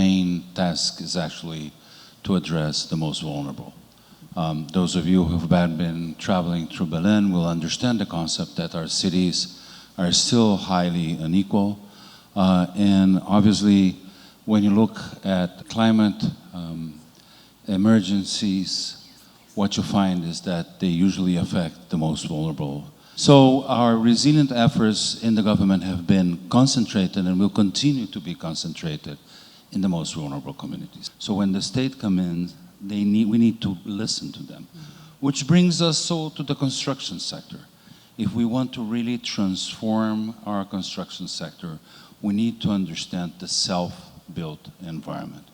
main task is actually to address the most vulnerable. Those of you who have been traveling through Berlin will understand the concept that our cities are still highly unequal. And obviously, when you look at climate emergencies, what you find is that they usually affect the most vulnerable. So our resilient efforts in the government have been concentrated and will continue to be concentrated in the most vulnerable communities. So when the state comes in, we need to listen to them. Which brings us to the construction sector. If we want to really transform our construction sector, we need to understand the self-built environment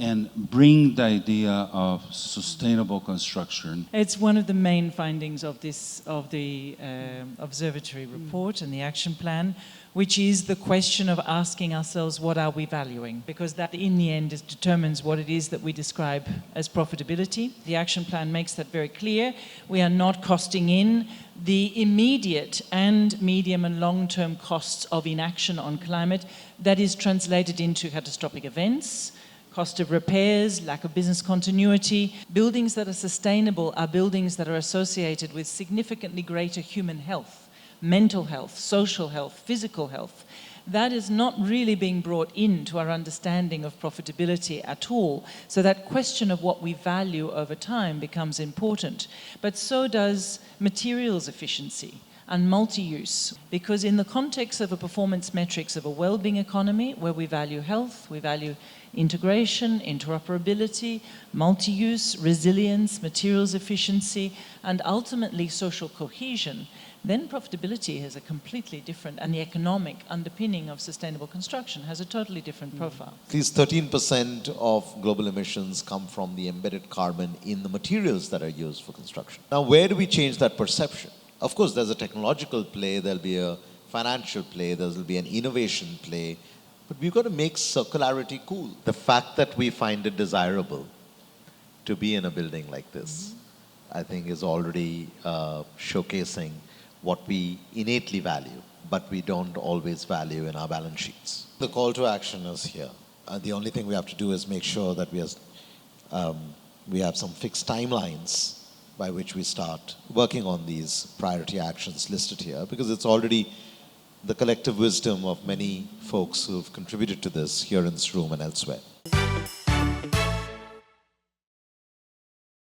and bring the idea of sustainable construction. It's one of the main findings of the observatory report and the action plan, which is the question of asking ourselves, what are we valuing? Because that in the end determines what it is that we describe as profitability. The action plan makes that very clear. We are not costing in the immediate and medium and long-term costs of inaction on climate that is translated into catastrophic events, cost of repairs, lack of business continuity. Buildings that are sustainable are buildings that are associated with significantly greater human health, mental health, social health, physical health. That is not really being brought into our understanding of profitability at all. So that question of what we value over time becomes important. But so does materials efficiency and multi-use, because in the context of a performance metrics of a well-being economy where we value health, we value integration, interoperability, multi-use, resilience, materials efficiency, and ultimately social cohesion, then profitability has a completely different, and the economic underpinning of sustainable construction has a totally different profile. These 13% of global emissions come from the embedded carbon in the materials that are used for construction. Now, where do we change that perception? Of course, there's a technological play, there'll be a financial play, there'll be an innovation play, but we've got to make circularity cool. The fact that we find it desirable to be in a building like this, I think is already showcasing what we innately value, but we don't always value in our balance sheets. The call to action is here. The only thing we have to do is make sure that we have some fixed timelines by which we start working on these priority actions listed here, because it's already the collective wisdom of many folks who have contributed to this here in this room and elsewhere.